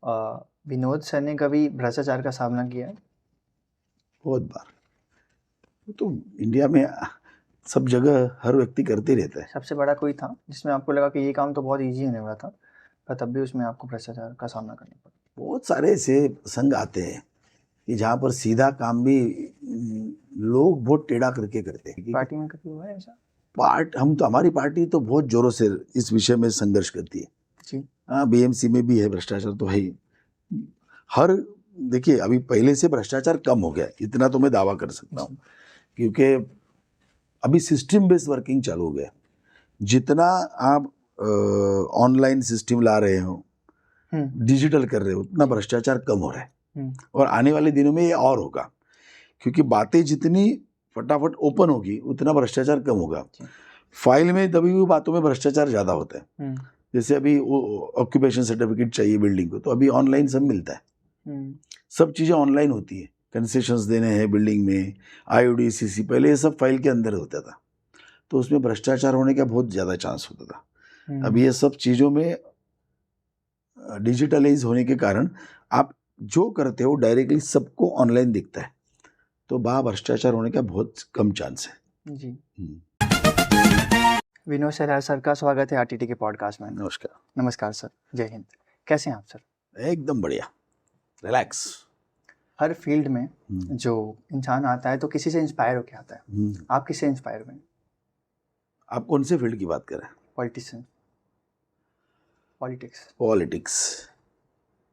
Vinod sir ने कभी भ्रष्टाचार का सामना किया है? बहुत बार। वो तो इंडिया में सब जगह हर व्यक्ति करते रहता है। सबसे बड़ा कोई था जिसमें आपको लगा कि ये काम तो बहुत इजी होने वाला था, पर तब भी उसमें आपको भ्रष्टाचार का सामना करना पड़ा? बहुत सारे ऐसे प्रसंग आते हैं कि जहाँ पर सीधा काम भी लोग बहुत टेढ़ा करके करते हैं। पार्टी में कभी हुआ है ऐसा? हमारी पार्टी तो बहुत जोरों से इस विषय में संघर्ष करती है जी। हाँ, बीएमसी में भी है, भ्रष्टाचार तो है ही। देखिए अभी पहले से भ्रष्टाचार कम हो गया, इतना तो मैं दावा कर सकता हूँ, क्योंकि अभी सिस्टम बेस्ड वर्किंग चालू हो गया। जितना आप ऑनलाइन सिस्टम ला रहे हो, डिजिटल कर रहे हो, उतना भ्रष्टाचार कम हो रहा है। और आने वाले दिनों में ये और होगा, क्योंकि बातें जितनी फटाफट ओपन होगी उतना भ्रष्टाचार कम होगा। फाइल में दबी हुई बातों में भ्रष्टाचार ज़्यादा होता है। जैसे अभी ऑक्यूपेशन सर्टिफिकेट चाहिए बिल्डिंग को, तो अभी ऑनलाइन सब मिलता है, सब चीज़ें ऑनलाइन होती है। कंसेशंस देने हैं बिल्डिंग में, IOD CC, पहले ये सब फाइल के अंदर होता था, तो उसमें भ्रष्टाचार होने का बहुत ज़्यादा चांस होता था। अभी ये सब चीज़ों में डिजिटलाइज होने के कारण आप जो करते हो डायरेक्टली सबको ऑनलाइन दिखता है, तो भ्रष्टाचार होने का बहुत कम चांस है। जी। विनोद सर का स्वागत है RTT के पॉडकास्ट में। नमस्कार। नमस्कार सर, जय हिंद। कैसे हैं आप सर? एकदम बढ़िया, रिलैक्स। हर फील्ड में जो इंसान आता है तो किसी से इंस्पायर होके आता है। आप किससे इंस्पायर हुए? आप कौन से फील्ड की बात कर रहे हैं? पॉलिटिशियन,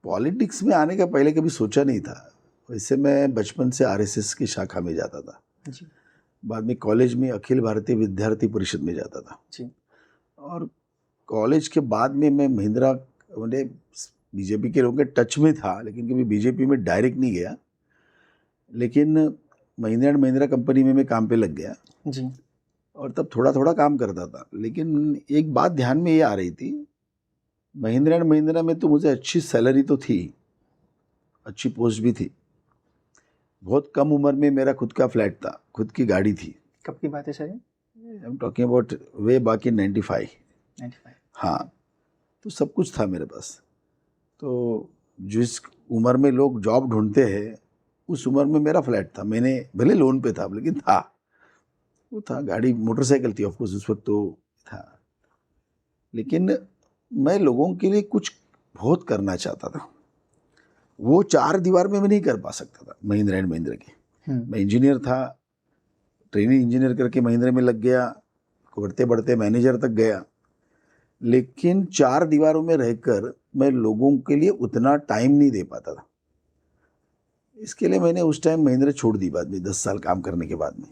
पॉलिटिक्स में आने का पहले कभी सोचा नहीं था। वैसे मैं बचपन से RSS की शाखा में जाता था जी। बाद में कॉलेज में अखिल भारतीय विद्यार्थी परिषद में जाता था जी। और कॉलेज के बाद में मैं महिंद्रा, मैंने बीजेपी के लोगों के टच में था, लेकिन कभी बीजेपी में डायरेक्ट नहीं गया। लेकिन महिंद्रा कंपनी में मैं काम पे लग गया जी। और तब थोड़ा थोड़ा काम करता था। लेकिन एक बात ध्यान में ये आ रही थी, महिंद्रा में तो मुझे अच्छी सैलरी तो थी, अच्छी पोस्ट भी थी। बहुत कम उम्र में मेरा खुद का फ्लैट था, खुद की गाड़ी थी। कब की बात है sir? I am talking about way back in 95। हाँ, तो सब कुछ था मेरे पास। तो जिस उम्र में लोग जॉब ढूंढते हैं उस उम्र में मेरा फ्लैट था। मैंने भले लोन पे था, लेकिन था, वो था। गाड़ी मोटरसाइकिल थी ऑफकोर्स उस वक्त तो था। लेकिन मैं लोगों के लिए कुछ बहुत करना चाहता था। वो 4 दीवार में मैं नहीं कर पा सकता था महिंद्रा एंड महिंद्रा की। मैं इंजीनियर था, ट्रेनिंग इंजीनियर करके महिंद्रा में लग गया, बढ़ते बढ़ते मैनेजर तक गया। लेकिन 4 दीवारों में रहकर मैं लोगों के लिए उतना टाइम नहीं दे पाता था। इसके लिए मैंने उस टाइम महिंद्रा छोड़ दी बाद में, 10 साल काम करने के बाद में।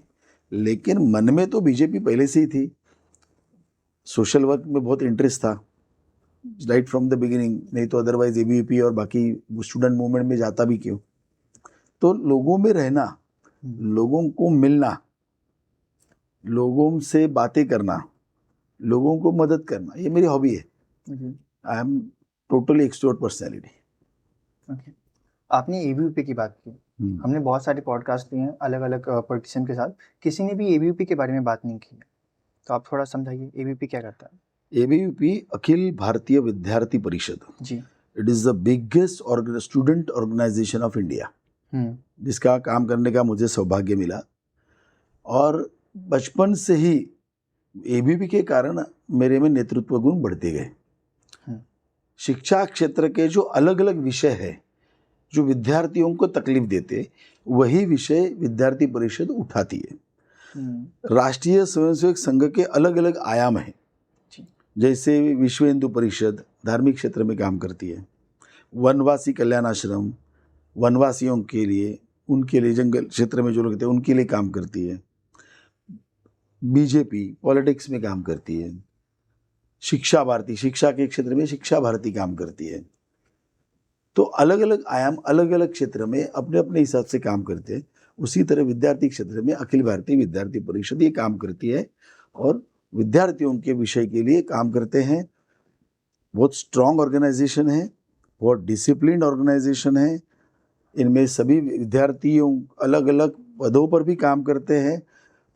लेकिन मन में तो बीजेपी पहले से ही थी। सोशल वर्क में बहुत इंटरेस्ट था राइट फ्रॉम द बिगिनिंग, नहीं तो अदरवाइज ABVP और बाकी स्टूडेंट मूवमेंट में जाता भी क्यों। तो लोगों में रहना, लोगों को मिलना, लोगों से बातें करना, लोगों को मदद करना, ये मेरी हॉबी है। I am totally extrovert personality. आपने ABVP की बात की। हमने बहुत सारे पॉडकास्ट लिए हैं अलग अलग पॉलिटिशियन के साथ, किसी ने भी ABVP के बारे में बात नहीं की है, तो आप थोड़ा समझाइए ABVP क्या करता है? ABVP Akhil Bharatiya Vidyarthi Parishad ji. It is the biggest student organisation of India, जिसका काम करने का मुझे सौभाग्य मिला। और बचपन से ही ABVP के कारण मेरे में नेतृत्व गुण बढ़ते गए। शिक्षा क्षेत्र के जो अलग अलग विषय है जो विद्यार्थियों को तकलीफ देते, वही विषय विद्यार्थी परिषद उठाती है। राष्ट्रीय स्वयंसेवक संघ के अलग अलग आयाम हैं, जैसे विश्व हिंदू परिषद धार्मिक क्षेत्र में काम करती है, वनवासी कल्याण आश्रम वनवासियों के लिए, उनके लिए जंगल क्षेत्र में जो लोग रहते हैं उनके लिए काम करती है, बीजेपी पॉलिटिक्स में काम करती है, शिक्षा भारती शिक्षा के क्षेत्र में शिक्षा भारती काम करती है। तो अलग अलग आयाम अलग अलग क्षेत्र में अपने अपने हिसाब से काम करते हैं। उसी तरह विद्यार्थी क्षेत्र में अखिल भारतीय विद्यार्थी परिषद ये काम करती है और विद्यार्थियों के विषय के लिए काम करते हैं। बहुत स्ट्रॉन्ग ऑर्गेनाइजेशन है, बहुत डिसिप्लिन्ड ऑर्गेनाइजेशन है। इनमें सभी विद्यार्थियों अलग अलग पदों पर भी काम करते हैं,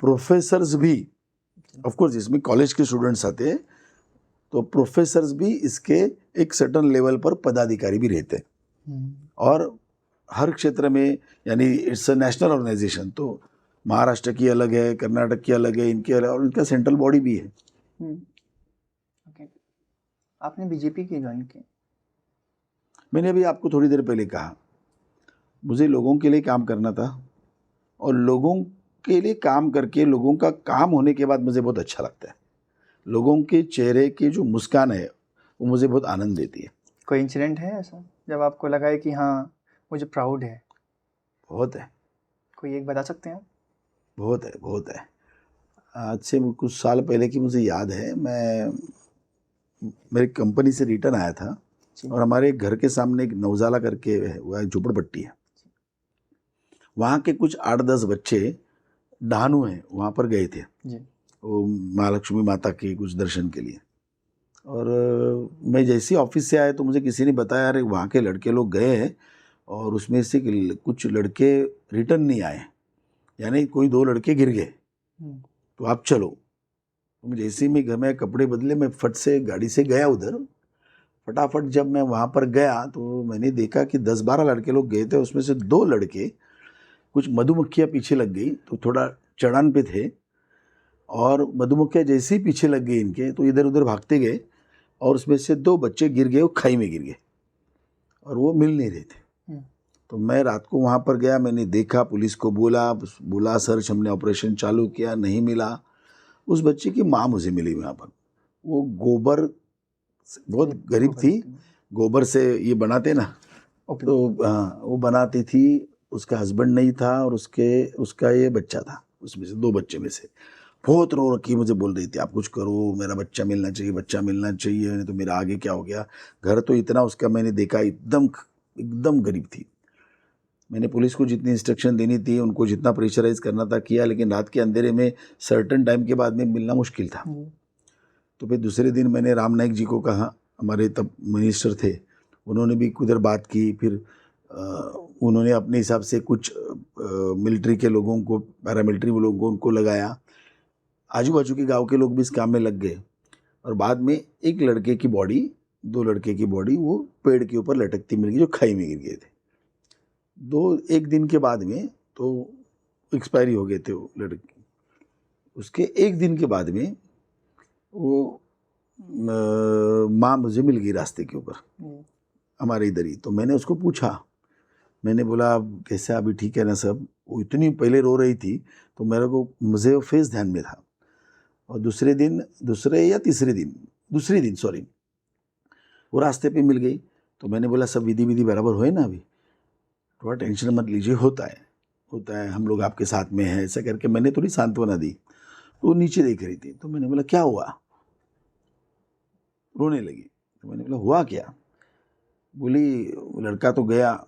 प्रोफेसर्स भी, ऑफ कोर्स इसमें कॉलेज के स्टूडेंट्स आते हैं, तो प्रोफेसर्स भी इसके एक सर्टन लेवल पर पदाधिकारी भी रहते हैं। और हर क्षेत्र में, यानी इट्स अ नेशनल ऑर्गेनाइजेशन, तो महाराष्ट्र की अलग है, कर्नाटक की अलग है, इनकी अलग, और इनका सेंट्रल बॉडी भी है। ओके, आपने बीजेपी की ज्वाइन की? मैंने अभी आपको थोड़ी देर पहले कहा, मुझे लोगों के लिए काम करना था, और लोगों के लिए काम करके लोगों का काम होने के बाद मुझे बहुत अच्छा लगता है। लोगों के चेहरे की जो मुस्कान है वो मुझे बहुत आनंद देती है। कोई इंसिडेंट है ऐसा जब आपको लगा है कि हाँ मुझे प्राउड है? बहुत है, कोई एक बता सकते हैं आप? बहुत है, बहुत है। आज से कुछ साल पहले की मुझे याद है, मैं मेरी कंपनी से रिटर्न आया था, और हमारे घर के सामने एक नवजाला करके है, वो एक झोपड़पट्टी है। वहाँ के कुछ 8-10 बच्चे डहानू हैं, वहाँ पर गए थे जी। वो महालक्ष्मी माता के कुछ दर्शन के लिए। और मैं जैसे ही ऑफिस से आया तो मुझे किसी ने बताया, अरे वहाँ के लड़के लोग गए हैं और उसमें से कुछ लड़के रिटर्न नहीं आए, यानी कोई 2 लड़के गिर गए, तो आप चलो। तो मैं जैसे ही मैं घर में कपड़े बदले, मैं फट से गाड़ी से गया उधर। फटाफट जब मैं वहाँ पर गया तो मैंने देखा कि 10-12 लड़के लोग गए थे, उसमें से 2 लड़के, कुछ मधुमक्खियाँ पीछे लग गई, तो थोड़ा चढ़ान पे थे, और मधुमक्खियाँ जैसे ही पीछे लग गई इनके तो इधर उधर भागते गए, और उसमें से 2 बच्चे गिर गए, वो खाई में गिर गए और वो मिल नहीं रहे थे। तो मैं रात को वहाँ पर गया, मैंने देखा, पुलिस को बोला सर्च, हमने ऑपरेशन चालू किया, नहीं मिला। उस बच्चे की माँ मुझे मिली वहाँ पर। वो गोबर, बहुत गरीब थी, गोबर से ये बनाते ना, तो हाँ वो बनाती थी। उसका हस्बैंड नहीं था और उसका ये बच्चा था, उसमें से 2 बच्चे में से। बहुत रो रखी, मुझे बोल रही थी आप कुछ करो, मेरा बच्चा मिलना चाहिए, बच्चा मिलना चाहिए, नहीं तो मेरा आगे क्या हो गया। घर तो इतना उसका मैंने देखा, एकदम गरीब थी। मैंने पुलिस को जितनी इंस्ट्रक्शन देनी थी, उनको जितना प्रेशराइज करना था किया, लेकिन रात के अंधेरे में सर्टेन टाइम के बाद में मिलना मुश्किल था। तो फिर दूसरे दिन मैंने राम नाईक जी को कहा, हमारे तब मिनिस्टर थे, उन्होंने भी उधर बात की। फिर उन्होंने अपने हिसाब से कुछ मिलिट्री के लोगों को, पैरामिलिट्री लोगों को उनको लगाया। आजू बाजू के गांव के लोग भी इस काम में लग गए, और बाद में एक लड़के की बॉडी, 2 लड़के की बॉडी वो पेड़ के ऊपर लटकती मिल गई, जो खाई में गिर गए थे। 1 दिन के बाद में तो एक्सपायरी हो गए थे वो लड़के। उसके 1 दिन के बाद में वो माँ मुझे मिल गई रास्ते के ऊपर, हमारे इधर ही। तो मैंने उसको पूछा, मैंने बोला कैसा, अभी ठीक है ना सब? वो इतनी पहले रो रही थी, तो मुझे वो फेस ध्यान में था। और दूसरे दिन सॉरी, वो रास्ते पे मिल गई। तो मैंने बोला सब विधि बराबर हुए ना, अभी थोड़ा टेंशन मत लीजिए, होता है, हम लोग आपके साथ में हैं, ऐसा करके मैंने थोड़ी सांत्वना दी। तो वो नीचे देख रही थी, तो मैंने बोला क्या हुआ? रोने लगी। तो मैंने बोला हुआ क्या? बोली लड़का तो गया।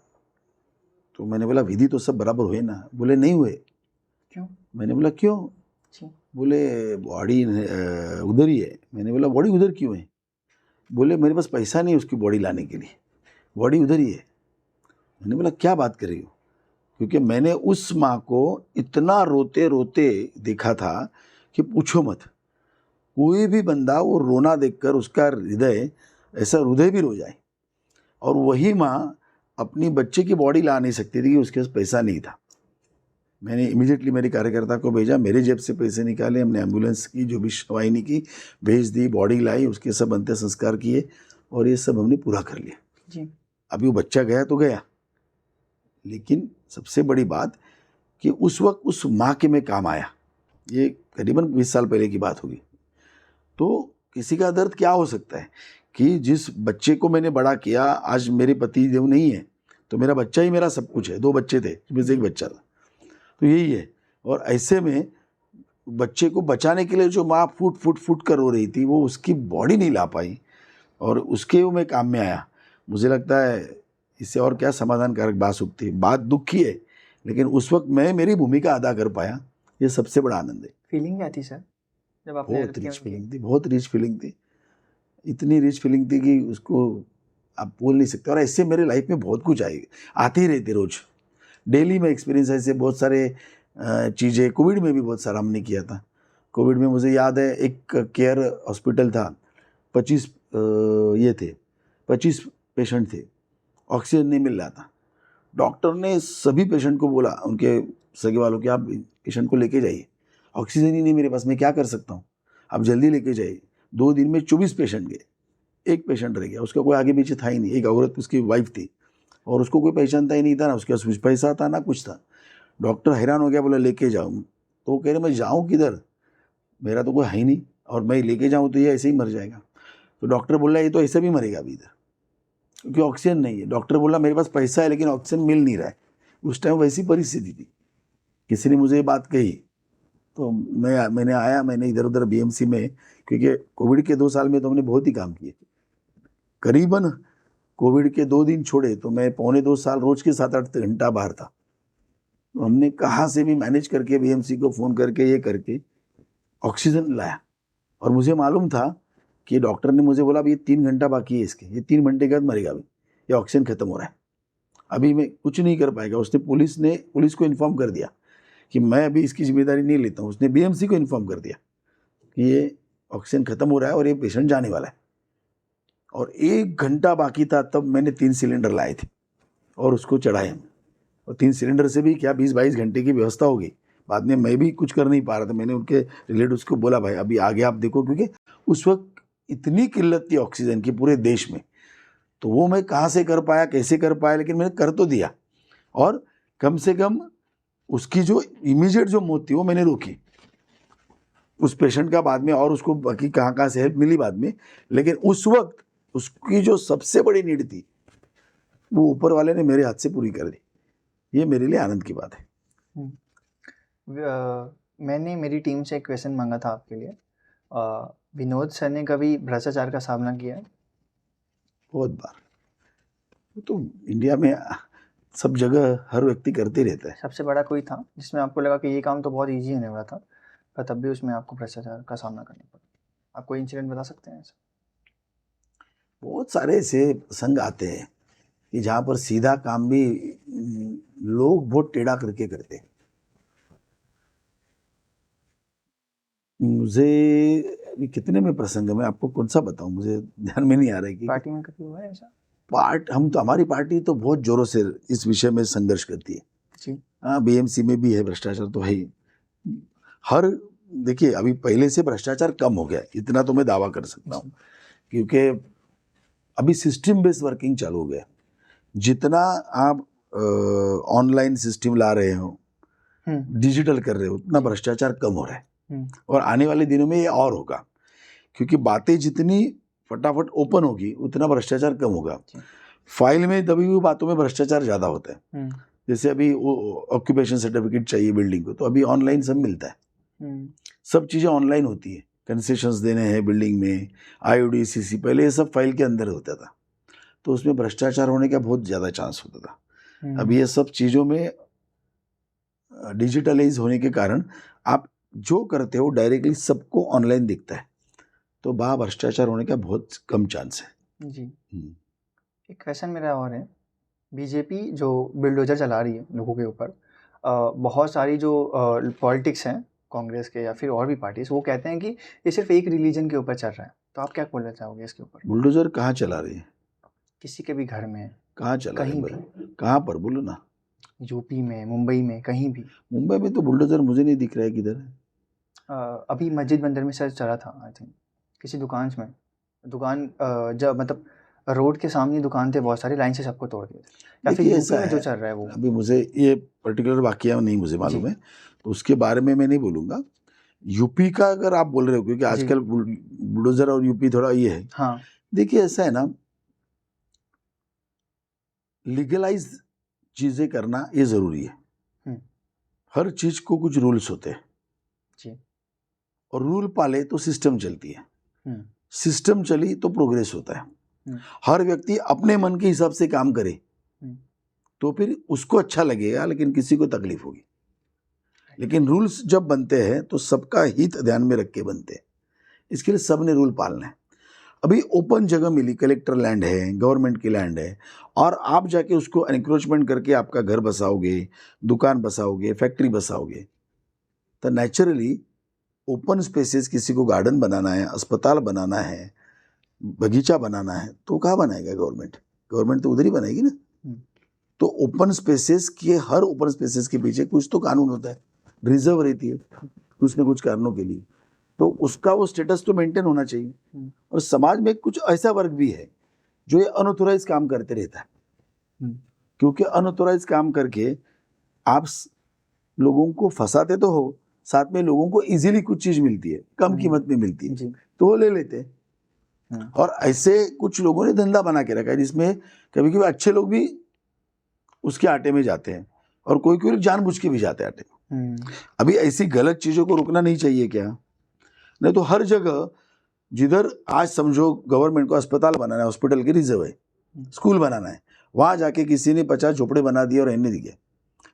तो मैंने बोला विधि तो सब बराबर हुए ना? बोले नहीं हुए। क्यों? मैंने बोला क्यों? बोले बॉडी उधर ही है। मैंने बोला बॉडी उधर क्यों है? बोले मेरे पास पैसा नहीं उसकी बॉडी लाने के लिए, बॉडी उधर ही है। मैंने बोला क्या बात कर रही हो? क्योंकि मैंने उस माँ को इतना रोते रोते देखा था कि पूछो मत। कोई भी बंदा वो रोना देखकर उसका हृदय भी रो जाए। और वही माँ अपनी बच्चे की बॉडी ला नहीं सकती थी कि उसके पास पैसा नहीं था। मैंने इमीडिएटली मेरे कार्यकर्ता को भेजा, मेरे जेब से पैसे निकाले, हमने एम्बुलेंस की जो भी वाहिनी की भेज दी, बॉडी लाई, उसके सब अंतिम संस्कार किए, और ये सब हमने पूरा कर लिया जी। अभी वो बच्चा गया तो गया, लेकिन सबसे बड़ी बात कि उस वक्त उस माँ के में काम आया। ये करीबन 20 साल पहले की बात होगी। तो किसी का दर्द क्या हो सकता है कि जिस बच्चे को मैंने बड़ा किया, आज मेरे पति देव नहीं है तो मेरा बच्चा ही मेरा सब कुछ है। 2 बच्चे थे, जिसमें से एक बच्चा था, तो यही है। और ऐसे में बच्चे को बचाने के लिए जो माँ फुट कर रो रही थी, वो उसकी बॉडी नहीं ला पाई, और उसके वो में काम में आया। मुझे लगता है इससे और क्या समाधानकारक बात सकती है। बात दुख की है, लेकिन उस वक्त मैं मेरी भूमिका अदा कर पाया, ये सबसे बड़ा आनंद है। फीलिंग क्या थी सर जब आपने? बहुत रिच फीलिंग थी, बहुत रिच फीलिंग थी, इतनी रिच फीलिंग थी कि उसको आप बोल नहीं सकते। और ऐसे मेरे लाइफ में बहुत कुछ आते ही रहते, रोज डेली में एक्सपीरियंस ऐसे बहुत सारे चीज़ें। कोविड में भी बहुत सारा हमने किया था। कोविड में मुझे याद है एक केयर हॉस्पिटल था, 25 पेशेंट थे, ऑक्सीजन नहीं मिल रहा था। डॉक्टर ने सभी पेशेंट को बोला, उनके सगे वालों के, आप पेशेंट को लेके जाइए, ऑक्सीजन ही नहीं मेरे पास, मैं क्या कर सकता हूँ, आप जल्दी लेके जाइए। 2 दिन में 24 पेशेंट गए, एक पेशेंट रह गया, उसका कोई आगे पीछे था ही नहीं। एक औरत, उसकी वाइफ थी, और उसको कोई पहचानता ही नहीं था, ना उसके पास कुछ पैसा था ना कुछ था। डॉक्टर हैरान हो गया, बोला लेके जाऊँ। तो वो कह रहे मैं जाऊँ किधर, मेरा तो कोई है ही नहीं, और मैं लेके जाऊँ तो ये ऐसे ही मर जाएगा। तो डॉक्टर बोला ये तो ऐसे भी मरेगा अभी इधर, क्योंकि ऑक्सीजन नहीं है। डॉक्टर बोला मेरे पास पैसा है लेकिन ऑक्सीजन मिल नहीं रहा है। उस टाइम वैसी परिस्थिति थी। किसी ने मुझे ये बात कही तो मैंने इधर उधर बीएमसी में, क्योंकि कोविड के 2 साल में तो हमने बहुत ही काम किए, करीबन कोविड के 2 दिन छोड़े तो मैं पौने 2 साल रोज के 7-8 घंटा बाहर था। तो हमने कहाँ से भी मैनेज करके बीएमसी को फ़ोन करके ये करके ऑक्सीजन लाया। और मुझे मालूम था कि डॉक्टर ने मुझे बोला अभी ये 3 घंटा बाकी है इसके, ये 3 घंटे के बाद मरेगा, अभी ये ऑक्सीजन खत्म हो रहा है, अभी मैं कुछ नहीं कर पाएगा। उसने पुलिस को इन्फॉर्म कर दिया कि मैं अभी इसकी जिम्मेदारी नहीं लेता हूँ। उसने बीएमसी को इन्फॉर्म कर दिया कि ये ऑक्सीजन खत्म हो रहा है और ये पेशेंट जाने वाला है। और 1 घंटा बाकी था तब मैंने 3 सिलेंडर लाए थे और उसको चढ़ाए हमने। और 3 सिलेंडर से भी क्या 20-22 घंटे की व्यवस्था हो गई। बाद में मैं भी कुछ कर नहीं पा रहा था। मैंने उनके रिलेटिव्स को बोला भाई अभी आगे आप देखो, क्योंकि उस वक्त इतनी किल्लत थी ऑक्सीजन की पूरे देश में। तो वो मैं कहाँ से कर पाया, कैसे कर पाया, लेकिन मैंने कर तो दिया। और कम से कम उसकी जो इमीडिएट जो मौत थी वो मैंने रोकी उस पेशेंट का। बाद में और उसको बाकी कहाँ से हेल्प मिली बाद में, लेकिन उस वक्त उसकी जो सबसे बड़ी नीड थी वो ऊपर वाले ने मेरे हाथ से पूरी कर दी। ये मेरे लिए आनंद की बात है। मैंने मेरी टीम से एक क्वेश्चन मांगा था आपके लिए। विनोद सर ने कभी भ्रष्टाचार का सामना किया है? बहुत बार। तो इंडिया में सब जगह हर व्यक्ति करते रहता है। सबसे बड़ा कोई था जिसमें आपको लगा कि ये काम तो बहुत इजी होने वाला था, पर तब भी उसमें आपको भ्रष्टाचार का सामना करना पड़ा? आप कोई इंसिडेंट बता सकते हैं ऐसा? बहुत सारे ऐसे प्रसंग आते हैं कि जहाँ पर सीधा काम भी लोग बहुत टेढ़ा करके करते हैं। मुझे अभी कितने में प्रसंग है, मैं आपको कौन सा बताऊं, मुझे ध्यान में नहीं आ रहा है कि पार्टी में कभी हुआ है ऐसा? हमारी पार्टी तो बहुत जोरों से इस विषय में संघर्ष करती है जी। हाँ, बीएमसी में भी है भ्रष्टाचार तो है ही। हर देखिए अभी पहले से भ्रष्टाचार कम हो गया, इतना तो मैं दावा कर सकता हूँ, क्योंकि अभी सिस्टम बेस्ड वर्किंग चालू हो गया। जितना आप ऑनलाइन सिस्टम ला रहे हो, डिजिटल कर रहे हो, उतना भ्रष्टाचार कम हो रहा है। और आने वाले दिनों में ये और होगा, क्योंकि बातें जितनी फटाफट ओपन होगी उतना भ्रष्टाचार कम होगा। फाइल में दबी हुई बातों में भ्रष्टाचार ज़्यादा होता है। जैसे अभी ऑक्यूपेशन सर्टिफिकेट चाहिए बिल्डिंग को, तो अभी ऑनलाइन सब मिलता है, सब चीज़ें ऑनलाइन होती है। कंसेशंस देने हैं बिल्डिंग में, IOD CC, पहले ये सब फाइल के अंदर होता था, तो उसमें भ्रष्टाचार होने का बहुत ज़्यादा चांस होता था। अभी ये सब चीज़ों में डिजिटलाइज होने के कारण आप जो करते हो डायरेक्टली सबको ऑनलाइन दिखता है, तो वहाँ भ्रष्टाचार होने का बहुत कम चांस है। जी। एक क्वेश्चन मेरा और है, बीजेपी जो बिल्डोजर चला रही है लोगों के ऊपर, बहुत सारी जो पॉलिटिक्स हैं कांग्रेस के या फिर और भी पार्टीज, वो कहते हैं कि ये सिर्फ एक रिलीजन के ऊपर चल रहा है, तो आप क्या बोलना चाहोगे इसके ऊपर? बुलडोजर कहाँ चला रही है? किसी के भी घर में, कहाँ चला कहीं रही है? भी, कहाँ पर बोलो ना? यूपी में, मुंबई में, कहीं भी। मुंबई में तो बुलडोजर मुझे नहीं दिख रहा है किधर है। अभी मस्जिद मंदिर में सर चला था, आई थिंक किसी दुकान में, दुकान जब मतलब रोड के सामने दुकान थे बहुत सारी, लाइन से सबको तोड़ दिए थे। या फिर यूपी में जो चल रहा है वो, अभी मुझे ये पर्टिकुलर वाकया नहीं मुझे मालूम है, तो उसके बारे में मैं नहीं बोलूँगा। यूपी का अगर आप बोल रहे हो, क्योंकि आजकल बुलडोजर और यूपी थोड़ा ये है। हाँ, देखिए ऐसा है ना, लीगलाइज चीज़ें करना ये ज़रूरी है। हर चीज़ को कुछ रूल्स होते हैं जी, और रूल पाले तो सिस्टम चलती है, सिस्टम चली तो प्रोग्रेस होता है। हर व्यक्ति अपने मन के हिसाब से काम करे तो फिर उसको अच्छा लगेगा, लेकिन किसी को तकलीफ होगी। लेकिन रूल्स जब बनते हैं तो सबका हित ध्यान में रख के बनते हैं, इसके लिए सब ने रूल पालना है। अभी ओपन जगह मिली, कलेक्टर लैंड है, गवर्नमेंट की लैंड है, और आप जाके उसको एनक्रोचमेंट करके आपका घर बसाओगे, दुकान बसाओगे, फैक्ट्री बसाओगे, तो नेचुरली ओपन स्पेसेस, किसी को गार्डन बनाना है, अस्पताल बनाना है, बगीचा बनाना है, तो कहाँ बनाएगा गवर्नमेंट? गवर्नमेंट तो उधर ही बनाएगी ना। तो ओपन स्पेसेस के, हर ओपन स्पेसेस के पीछे कुछ तो कानून होता है, रिजर्व रहती है कुछ न कुछ कारणों के लिए, तो उसका वो स्टेटस तो मेंटेन होना चाहिए। और समाज में कुछ ऐसा वर्ग भी है जो ये अनऑथोराइज काम करते रहता है, क्योंकि अनऑथोराइज काम करके आप लोगों को फंसाते तो हो, साथ में लोगों को इजीली कुछ चीज मिलती है, कम कीमत में मिलती है, तो वो ले लेते हैं। और ऐसे कुछ लोगों ने धंधा बना के रखा है जिसमें कभी कभी अच्छे लोग भी उसके आटे में जाते हैं और कोई कोई जानबूझ के भी जाते हैं आटे में। अभी ऐसी गलत चीजों को रुकना नहीं चाहिए क्या? नहीं तो हर जगह जिधर आज समझो गवर्नमेंट को अस्पताल बनाना है, हॉस्पिटल की रिजर्व है, स्कूल बनाना है, वहां जाके किसी ने 50 झोपड़े बना दिए और रहने दिए।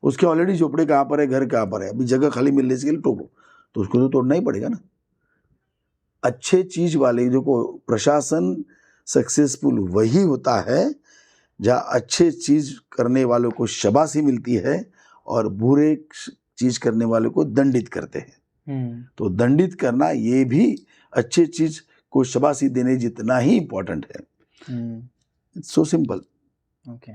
उसके ऑलरेडी झोपड़े कहाँ पर है, घर कहाँ पर है, अभी जगह खाली मिलने के लिए टोको, तो उसको तो तोड़ना ही पड़ेगा ना। अच्छे चीज वाले जो को प्रशासन सक्सेसफुल वही होता है जहाँ अच्छे चीज करने वालों को शाबाशी मिलती है और बुरे चीज करने वालों को दंडित करते हैं। तो दंडित करना ये भी अच्छे चीज को शाबाशी देने जितना ही इम्पोर्टेंट है। It's so simple. Okay,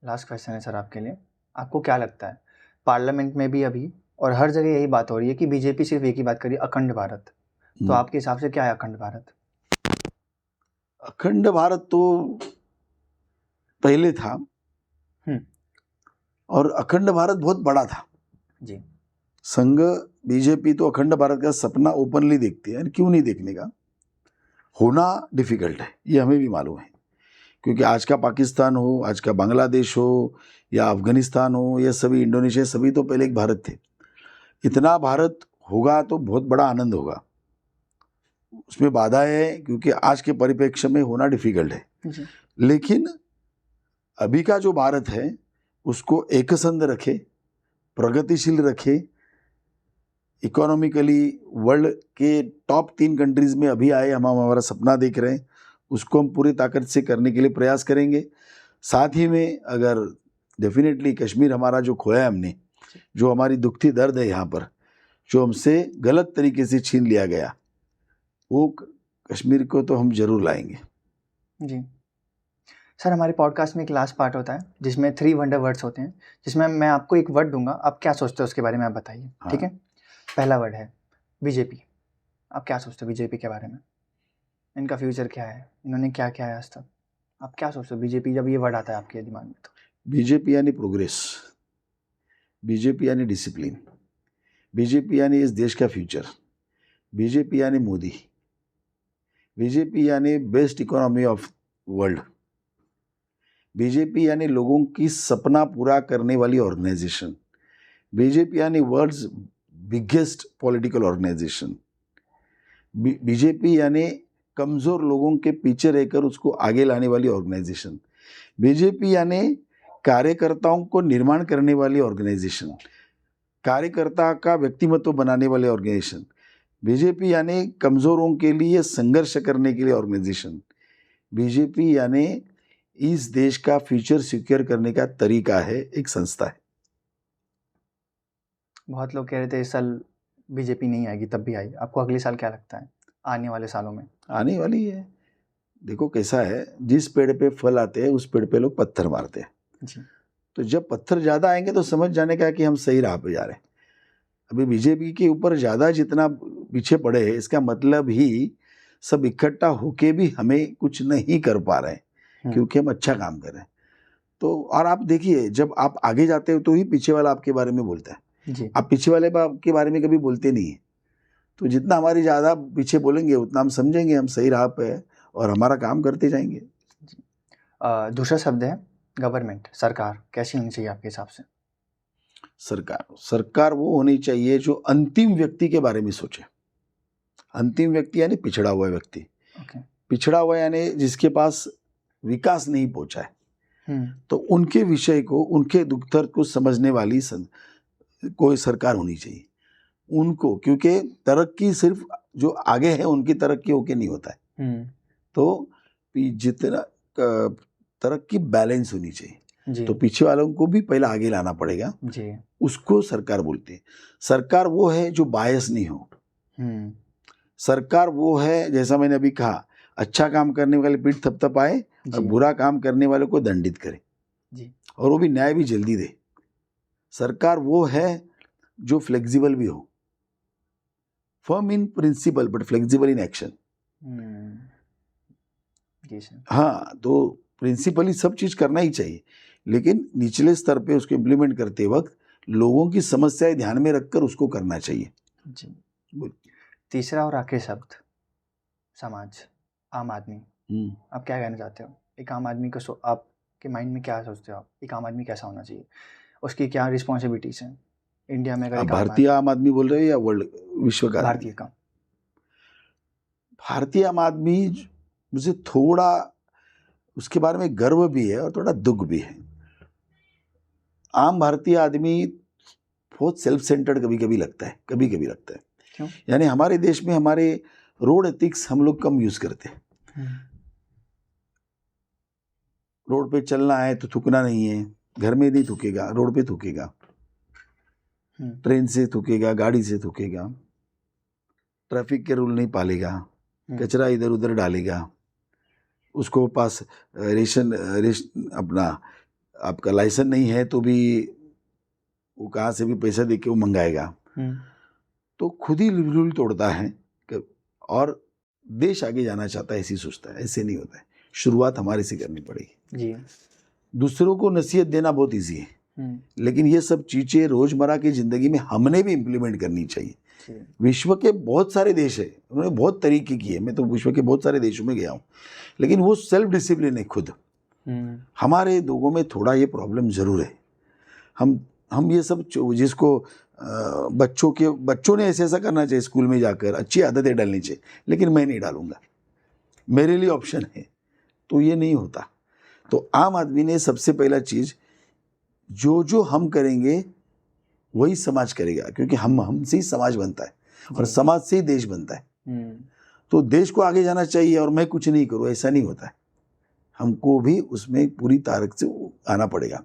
last question है सर आपके लिए। आपको क्या लगता है, पार्लियामेंट में भी अभी और हर जगह यही बात हो रही है कि बीजेपी सिर्फ एक ही बात करी, अखंड भारत, तो आपके हिसाब से क्या है अखंड भारत? अखंड भारत तो पहले था और अखंड भारत बहुत बड़ा था जी। संघ बीजेपी तो अखंड भारत का सपना ओपनली देखती है, क्यों नहीं देखने का, होना डिफिकल्ट है ये हमें भी मालूम है, क्योंकि आज का पाकिस्तान हो, आज का बांग्लादेश हो या अफगानिस्तान हो या सभी इंडोनेशिया, सभी तो पहले एक भारत थे। इतना भारत होगा तो बहुत बड़ा आनंद होगा, उसमें बाधा है क्योंकि आज के परिप्रेक्ष्य में होना डिफिकल्ट है जी। लेकिन अभी का जो भारत है उसको एकसंध रखे, प्रगतिशील रखे, इकोनॉमिकली वर्ल्ड के टॉप 3 कंट्रीज में अभी आए, हम हमारा सपना देख रहे हैं, उसको हम पूरी ताकत से करने के लिए प्रयास करेंगे। साथ ही में अगर डेफिनेटली कश्मीर हमारा जो खोया है हमने, जो हमारी दुखती दर्द है यहाँ पर, जो हमसे गलत तरीके से छीन लिया गया, वो कश्मीर को तो हम जरूर लाएंगे। जी सर, हमारे पॉडकास्ट में एक लास्ट पार्ट होता है जिसमें 3 वंडर वर्ड्स होते हैं, जिसमें मैं आपको एक वर्ड दूंगा, आप क्या सोचते हो उसके बारे में आप बताइए। हाँ। ठीक है, पहला वर्ड है बीजेपी। आप क्या सोचते हो बीजेपी के बारे में? इनका फ्यूचर क्या है, इन्होंने क्या किया है आज तक, आप क्या सोचते हो बीजेपी जब ये वर्ड आता है आपके दिमाग में? तो बीजेपी यानी प्रोग्रेस, बीजेपी यानी डिसिप्लिन, बीजेपी यानी इस देश का फ्यूचर, बीजेपी यानी मोदी, बीजेपी यानी best economy of world, BJP यानी लोगों की सपना पूरा करने वाली ऑर्गेनाइजेशन, बीजेपी यानी world's biggest political organisation, BJP यानी कमजोर लोगों के पीछे रहकर उसको आगे लाने वाली ऑर्गेनाइजेशन, बीजेपी यानी कार्यकर्ताओं को निर्माण करने वाली ऑर्गेनाइजेशन, कार्यकर्ता का व्यक्तिमत्व बनाने वाले ऑर्गेनाइजेशन, बीजेपी यानी कमजोरों के लिए संघर्ष करने के लिए ऑर्गेनाइजेशन, बीजेपी यानी इस देश का फ्यूचर सिक्योर करने का तरीका है, एक संस्था है। बहुत लोग कह रहे थे इस साल बीजेपी नहीं आएगी, तब भी आई। आपको अगले साल क्या लगता है आने वाले सालों में? आने वाली है। देखो कैसा है, जिस पेड़ पे फल आते हैं उस पेड़ पे लोग पत्थर मारते हैं जी। तो जब पत्थर ज़्यादा आएंगे तो समझ जाने का कि हम सही राह पे जा रहे हैं। अभी बीजेपी के ऊपर ज़्यादा जितना पीछे पड़े हैं, इसका मतलब ही सब इकट्ठा होके भी हमें कुछ नहीं कर पा रहे हैं क्योंकि हम अच्छा काम कर रहे हैं। तो और आप देखिए, जब आप आगे जाते हो तो ही पीछे वाला आपके बारे में बोलता है जी। आप पीछे वाले के बारे में कभी बोलते नहीं है। तो जितना हमारी ज़्यादा पीछे बोलेंगे उतना हम समझेंगे हम सही राह पे है और हमारा काम करते जाएंगे। दूसरा शब्द है गवर्नमेंट, सरकार कैसी होनी चाहिए आपके हिसाब से? सरकार वो होनी चाहिए जो अंतिम व्यक्ति के बारे में सोचे। अंतिम व्यक्ति यानी पिछड़ा हुआ व्यक्ति। पिछड़ा हुआ यानी जिसके पास विकास नहीं पहुंचा है, तो उनके विषय को, उनके दुख दर्द को समझने वाली कोई सरकार होनी चाहिए उनको, क्योंकि तरक्की सिर्फ जो आगे है उनकी तरक्की होके नहीं होता है। तो जितना तरक्की बैलेंस होनी चाहिए, तो पीछे वालों को भी पहले आगे लाना पड़ेगा जी। उसको सरकार बोलते हैं। सरकार वो है जो बायस नहीं हो। सरकार वो है, जैसा मैंने अभी कहा, अच्छा काम करने वाले पीठ थपथपाए और जी। बुरा काम करने वाले को दंडित करे, जी। और वो भी न्याय भी जल्दी दे। सरकार वो है जो फ्लेक्सिबल भी हो, firm in principle but flexible in action. जी सर। हाँ, तो प्रिंसिपली सब चीज करना ही चाहिए, लेकिन निचले स्तर पे उसको इम्प्लीमेंट करते वक्त लोगों की समस्याएं ध्यान में रखकर उसको करना चाहिए। जी। बोल। तीसरा और आखिरी शब्द, समाज, आम आदमी। हम्म। आप क्या कहना चाहते हो? एक आम आदमी को आपके माइंड में क्या सोचते हो आप? एक आम आदमी कैसा होना चाहिए? उसकी क्या रिस्पॉन्सिबिलिटीज हैं इंडिया में अगर आप एक आम भारतीय आम आदमी बोल रहे हो या वर्ल्ड, विश्व का आदमी? भारतीय का। भारतीय आम आदमी मुझे थोड़ा उसके बारे में गर्व भी है और थोड़ा दुख भी है। आम भारतीय आदमी बहुत सेल्फ सेंटर्ड कभी कभी लगता है, कभी कभी लगता है। क्यों? यानी हमारे देश में हमारे रोड एथिक्स हम लोग कम यूज करते हैं। रोड पे चलना है तो थूकना नहीं है, घर में नहीं थूकेगा, रोड पे थूकेगा, ट्रेन से थूकेगा, गाड़ी से थूकेगा, ट्रैफिक के रूल नहीं पालेगा, कचरा इधर उधर डालेगा, उसको पास रेशन अपना आपका लाइसेंस नहीं है तो भी वो कहाँ से भी पैसा दे के वो मंगाएगा। तो खुद ही रूल तोड़ता है और देश आगे जाना चाहता है, ऐसी सोचता है। ऐसे नहीं होता है, शुरुआत हमारे से करनी पड़ेगी जी। दूसरों को नसीहत देना बहुत ईजी है, लेकिन ये सब चीजें रोजमर्रा की जिंदगी में हमने भी इम्प्लीमेंट करनी चाहिए। विश्व के बहुत सारे देश है, उन्होंने बहुत तरीके किए, मैं तो विश्व के बहुत सारे देशों में गया हूँ, लेकिन वो सेल्फ डिसिप्लिन है खुद। हमारे लोगों में थोड़ा ये प्रॉब्लम जरूर है। हम ये सब जिसको बच्चों ने ऐसे ऐसा करना चाहिए, स्कूल में जाकर अच्छी आदतें डालनी चाहिए, लेकिन मैं नहीं डालूंगा, मेरे लिए ऑप्शन है, तो ये नहीं होता। तो आम आदमी ने सबसे पहला चीज, जो हम करेंगे वही समाज करेगा, क्योंकि हमसे ही समाज बनता है और समाज से ही देश बनता है। तो देश को आगे जाना चाहिए और मैं कुछ नहीं करूँ, ऐसा नहीं होता है। हमको भी उसमें पूरी ताकत से आना पड़ेगा।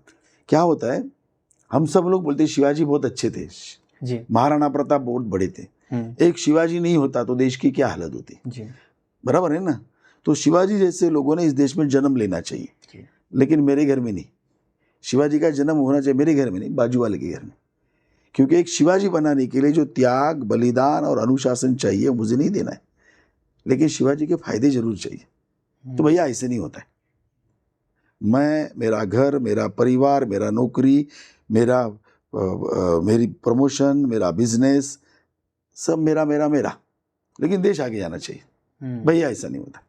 क्या होता है, हम सब लोग बोलते हैं शिवाजी बहुत अच्छे थे जी, महाराणा प्रताप बहुत बड़े थे। एक शिवाजी नहीं होता तो देश की क्या हालत होती जी। बराबर है ना? तो शिवाजी जैसे लोगों ने इस देश में जन्म लेना चाहिए जी। लेकिन मेरे घर में नहीं। शिवाजी का जन्म होना चाहिए मेरे घर में नहीं, बाजू वाले के घर में, क्योंकि एक शिवाजी बनाने के लिए जो त्याग, बलिदान और अनुशासन चाहिए मुझे नहीं देना है, लेकिन शिवाजी के फायदे जरूर चाहिए। तो भैया ऐसे नहीं होता है। मैं, मेरा घर, मेरा परिवार, मेरा नौकरी, मेरी प्रमोशन, मेरा बिजनेस, सब मेरा मेरा मेरा, लेकिन देश आगे जाना चाहिए। भैया ऐसा नहीं होता,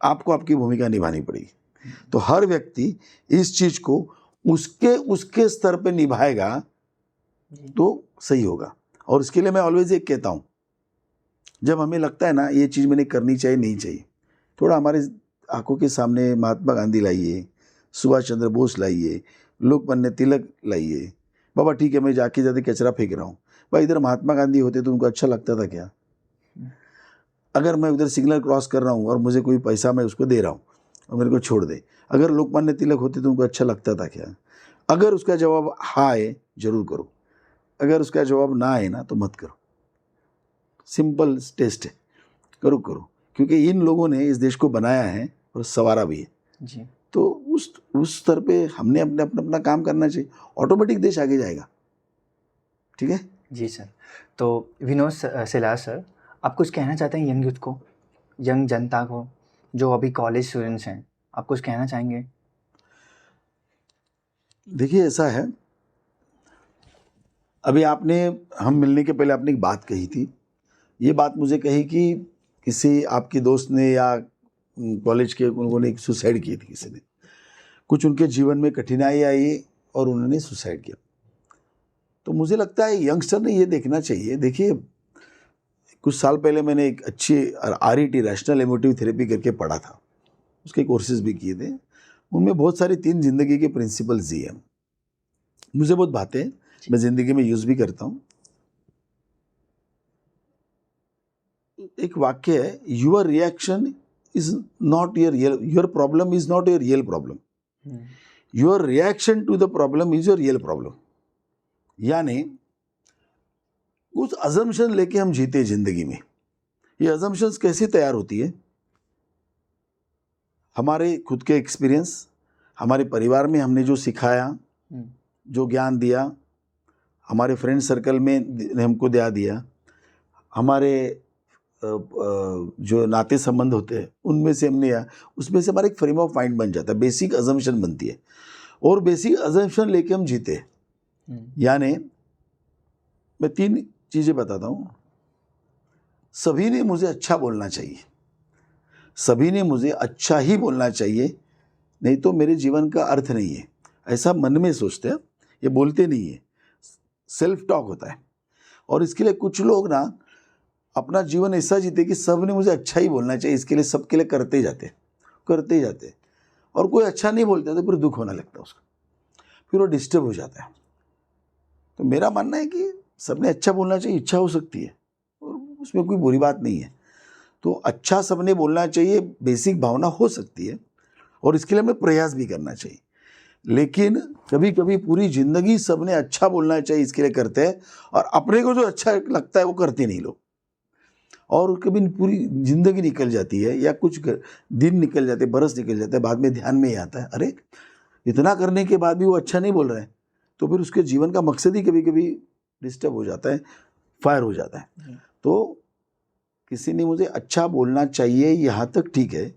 आपको आपकी भूमिका निभानी पड़ेगी। तो हर व्यक्ति इस चीज को उसके स्तर पे निभाएगा तो सही होगा। और इसके लिए मैं ऑलवेज एक कहता हूँ, जब हमें लगता है ना ये चीज मैंने करनी चाहिए, नहीं चाहिए, थोड़ा हमारे आंखों के सामने महात्मा गांधी लाइए, सुभाष चंद्र बोस लाइए, लोकमान्य तिलक लाइए। बाबा ठीक है, मैं जाते कचरा फेंक रहा हूँ, भाई इधर महात्मा गांधी होते तो उनको अच्छा लगता था क्या? अगर मैं उधर सिग्नल क्रॉस कर रहा हूँ और मुझे कोई पैसा मैं उसको दे रहा हूँ और मेरे को छोड़ दे, अगर लोकमान्य तिलक होते तो उनको अच्छा लगता था क्या? अगर उसका जवाब हाँ है जरूर करो, अगर उसका जवाब ना है ना तो मत करो। सिंपल टेस्ट है, करो, क्योंकि इन लोगों ने इस देश को बनाया है और संवारा भी है जी। तो उस स्तर पे हमने अपना काम करना चाहिए, ऑटोमेटिक देश आगे जाएगा। ठीक है जी सर। तो विनोद सिलार सर, आप कुछ कहना चाहते हैं यंग यूथ को, यंग जनता को, जो अभी कॉलेज स्टूडेंट्स हैं, आप कुछ कहना चाहेंगे? देखिए ऐसा है, अभी हम मिलने के पहले आपने एक बात कही थी, ये बात मुझे कही कि किसी आपके दोस्त ने या कॉलेज के उन्होंने ने सुसाइड की थी, किसी ने, कुछ उनके जीवन में कठिनाई आई और उन्होंने सुसाइड किया। तो मुझे लगता है यंगस्टर ने ये देखना चाहिए। देखिए कुछ साल पहले मैंने एक अच्छी RET, रैशनल इमोटिव थेरेपी करके पढ़ा था, उसके कोर्सेज भी किए थे। उनमें बहुत सारी 3 जिंदगी के प्रिंसिपल्स दिए हैं, मुझे बहुत भाते हैं, मैं जिंदगी में यूज भी करता हूँ। एक वाक्य है, your reaction is not your problem is not your real problem, your reaction to the problem is your real problem. यानी कुछ अजम्पशन लेके हम जीते जिंदगी में। ये अजम्पशंस कैसे तैयार होती है? हमारे खुद के एक्सपीरियंस, हमारे परिवार में हमने जो सिखाया, जो ज्ञान दिया, हमारे फ्रेंड सर्कल में ने हमको दिया, हमारे जो नाते संबंध होते हैं उनमें से हमने उसमें से हमारा एक फ्रेम ऑफ माइंड बन जाता है, बेसिक अजम्पशन बनती है, और बेसिक अजम्पशन लेके हम जीते। यानी मैं 3 चीज़ें बताता हूँ। सभी ने मुझे अच्छा बोलना चाहिए, सभी ने मुझे अच्छा ही बोलना चाहिए, नहीं तो मेरे जीवन का अर्थ नहीं है, ऐसा मन में सोचते हैं, ये बोलते नहीं है, सेल्फ टॉक होता है। और इसके लिए कुछ लोग ना अपना जीवन ऐसा जीते कि सब ने मुझे अच्छा ही बोलना चाहिए, इसके लिए सबके लिए करते जाते, और कोई अच्छा नहीं बोलता तो फिर दुख होने लगता है उसको, फिर वो डिस्टर्ब हो जाता है। तो मेरा मानना है कि सबने अच्छा बोलना चाहिए, इच्छा हो सकती है और उसमें कोई बुरी बात नहीं है। तो अच्छा सबने बोलना चाहिए, बेसिक भावना हो सकती है, और इसके लिए हमें प्रयास भी करना चाहिए। लेकिन कभी कभी पूरी ज़िंदगी सबने अच्छा बोलना चाहिए इसके लिए करते हैं, और अपने को जो अच्छा लगता है वो करते नहीं लोग, और कभी पूरी ज़िंदगी निकल जाती है या कुछ दिन निकल जाते, बरस निकल जाते हैं, बाद में ध्यान में ही आता है अरे इतना करने के बाद भी वो अच्छा नहीं बोल रहे हैं, तो फिर उसके जीवन का मकसद ही कभी कभी डिस्टर्ब हो जाता है, फायर हो जाता है। तो किसी ने मुझे अच्छा बोलना चाहिए यहाँ तक ठीक है,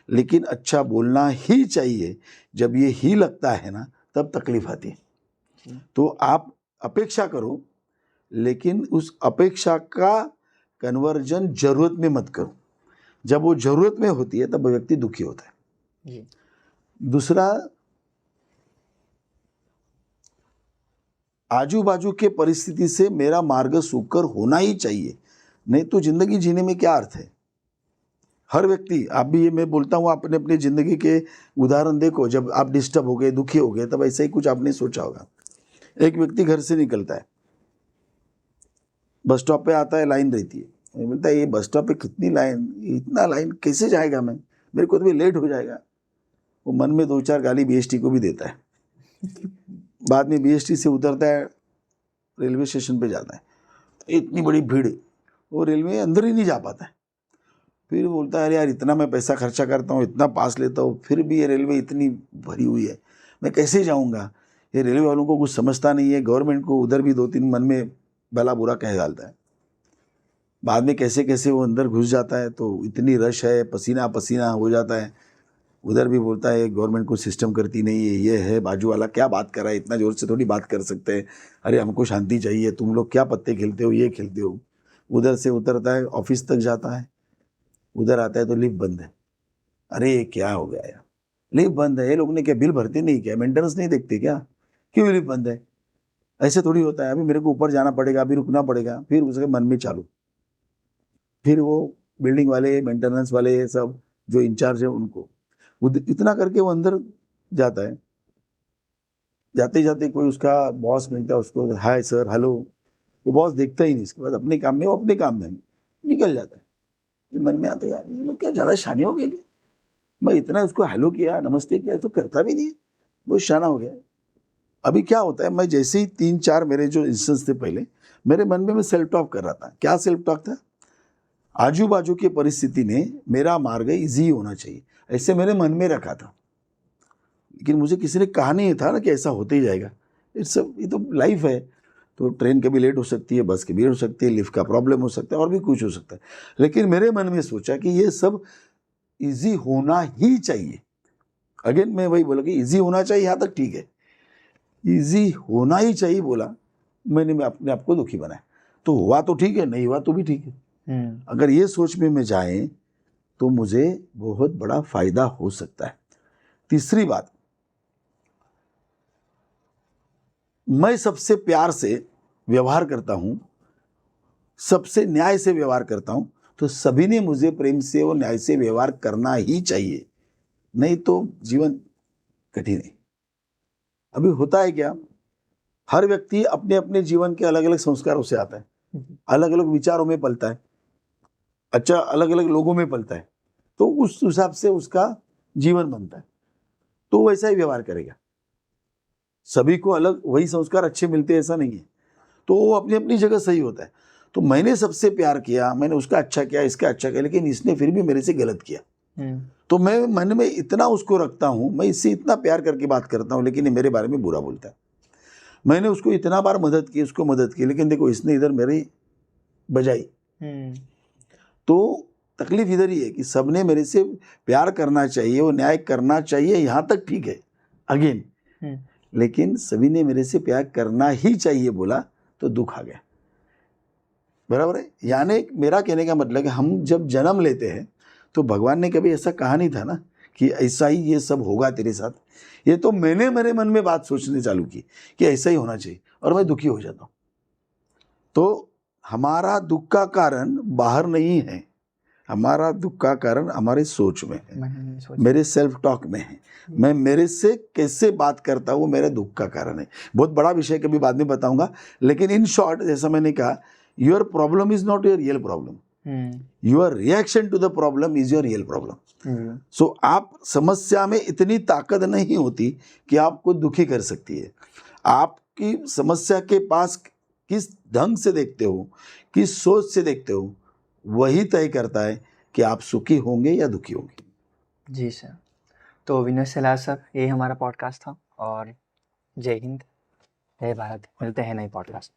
लेकिन अच्छा बोलना ही चाहिए, जब ये ही लगता है ना तब तकलीफ आती है। तो आप अपेक्षा करो, लेकिन उस अपेक्षा का कन्वर्जन जरूरत में मत करो। जब वो जरूरत में होती है तब व्यक्ति दुखी होता है। दूसरा, आजू बाजू के परिस्थिति से मेरा मार्ग सुकर होना ही चाहिए, नहीं तो जिंदगी जीने में क्या अर्थ है। हर व्यक्ति, आप भी, ये मैं बोलता हूँ, अपने अपने ज़िंदगी के उदाहरण देखो, जब आप डिस्टर्ब हो गए, दुखी हो गए, तब ऐसा ही कुछ आपने सोचा होगा। एक व्यक्ति घर से निकलता है, बस स्टॉप पे आता है, लाइन रहती है, बोलता है ये बस स्टॉप पे कितनी लाइन, इतना लाइन कैसे जाएगा मैं, मेरे को तो भी लेट हो जाएगा। वो मन में 2-4 गाली बीएसटी को भी देता है। बाद में बीएसटी से उतरता है, रेलवे स्टेशन पे जाता है, इतनी बड़ी भीड़, वो रेलवे अंदर ही नहीं जा पाता है। फिर बोलता है अरे यार इतना मैं पैसा खर्चा करता हूँ, इतना पास लेता हूँ, फिर भी ये रेलवे इतनी भरी हुई है, मैं कैसे जाऊँगा। ये रेलवे वालों को कुछ समझता नहीं है, गवर्नमेंट को उधर भी 2-3 मन में भला बुरा कह डालता है। बाद में कैसे कैसे वो अंदर घुस जाता है, तो इतनी रश है, पसीना पसीना हो जाता है। उधर भी बोलता है गवर्नमेंट को सिस्टम करती नहीं है, ये है, बाजू वाला क्या बात कर रहा है, इतना ज़ोर से थोड़ी बात कर सकते हैं, अरे हमको शांति चाहिए, तुम लोग क्या पत्ते खेलते हो, ये खेलते हो। उधर से उतरता है, ऑफिस तक जाता है, उधर आता है तो लिफ्ट बंद है। अरे क्या हो गया यार, लिफ्ट बंद है, ये लोग ने क्या बिल भरते नहीं क्या, मेंटेनेंस नहीं देखते क्या, क्यों लिफ्ट बंद है। ऐसे थोड़ी होता है, अभी मेरे को ऊपर जाना पड़ेगा, अभी रुकना पड़ेगा। फिर उसके मन में चालू, फिर वो बिल्डिंग वाले, मेंटेनेंस वाले, सब जो इंचार्ज है उनको इतना करके वो अंदर जाता है। जाते जाते कोई उसका बॉस मिलता है, उसको हाय सर, हेलो, वो बॉस देखता ही नहीं, इसके बाद अपने काम में, वो अपने काम में निकल जाता है। मन में आता है यार ये लोग क्या ज़्यादा शाने हो गए, मैं इतना उसको हेलो किया, नमस्ते किया, तो करता भी नहीं, वो शाना हो गया। अभी क्या होता है, मैं जैसे ही 3-4 मेरे जो इंस्टेंस थे पहले, मेरे मन में मैं सेल्फ टॉक कर रहा था। क्या सेल्फ टॉक था, आजू बाजू की परिस्थिति ने मेरा मार्ग ईजी होना चाहिए, ऐसे मेरे मन में रखा था। लेकिन मुझे किसी ने कहा नहीं था ना कि ऐसा होते ही जाएगा। ये तो लाइफ है, तो ट्रेन कभी लेट हो सकती है, बस कभी लेट हो सकती है, लिफ्ट का प्रॉब्लम हो सकता है, और भी कुछ हो सकता है। लेकिन मेरे मन में सोचा कि ये सब इजी होना ही चाहिए। अगेन मैं वही बोला कि इजी होना चाहिए, यहाँ तक ठीक है, इजी होना ही चाहिए बोला, मैंने अपने आप को दुखी बनाया। तो हुआ तो ठीक है, नहीं हुआ तो भी ठीक है। अगर ये सोच में जाएं तो मुझे बहुत बड़ा फायदा हो सकता है। तीसरी बात, मैं सबसे प्यार से व्यवहार करता हूं, सबसे न्याय से व्यवहार करता हूं, तो सभी ने मुझे प्रेम से और न्याय से व्यवहार करना ही चाहिए, नहीं तो जीवन कठिन है। अभी होता है क्या, हर व्यक्ति अपने अपने जीवन के अलग अलग संस्कारों से आता है, अलग अलग विचारों में पलता है, अच्छा अलग अलग लोगों में पलता है, तो उस हिसाब से उसका जीवन बनता है, तो वैसा ही व्यवहार करेगा। सभी को अलग वही संस्कार अच्छे मिलते हैं ऐसा नहीं है, तो वो अपनी अपनी जगह सही होता है। तो मैंने सबसे प्यार किया, मैंने उसका अच्छा किया, इसका अच्छा किया, लेकिन इसने फिर भी मेरे से गलत किया, तो मैं मन में इतना उसको रखता हूँ, मैं इससे इतना प्यार करके बात करता हूँ, लेकिन ये मेरे बारे में बुरा बोलता है। मैंने उसको इतना बार मदद की, उसको मदद की, लेकिन देखो इसने इधर मेरी बजाई। तो तकलीफ इधर ही है कि सबने मेरे से प्यार करना चाहिए और न्याय करना चाहिए, यहाँ तक ठीक है अगेन, लेकिन सभी ने मेरे से प्यार करना ही चाहिए बोला तो दुख आ गया। बराबर है। यानी मेरा कहने का मतलब है हम जब जन्म लेते हैं तो भगवान ने कभी ऐसा कहा नहीं था ना कि ऐसा ही ये सब होगा तेरे साथ। ये तो मैंने मेरे मन में बात सोचने चालू की कि ऐसा ही होना चाहिए और मैं दुखी हो जाता हूँ। तो हमारा दुख का कारण बाहर नहीं है, हमारा दुख का कारण हमारे सोच में है, मेरे सेल्फ टॉक में है। मैं मेरे से कैसे बात करता हूँ मेरे दुख का कारण है। बहुत बड़ा विषय कभी बाद में बताऊंगा, लेकिन इन शॉर्ट जैसा मैंने कहा, your problem is not your real problem, your reaction to the problem is your real problem. So आप समस्या में इतनी ताकत नहीं होती कि आपको दुखी कर सकती है। आपकी समस्या के पास किस ढंग से देखते हो, किस सोच से देखते हो, वही तय करता है कि आप सुखी होंगे या दुखी होंगे। जी सर। तो विनोद सेहलाग सर, यही हमारा पॉडकास्ट था और जय हिंद, जय भारत। मिलते हैं नए पॉडकास्ट।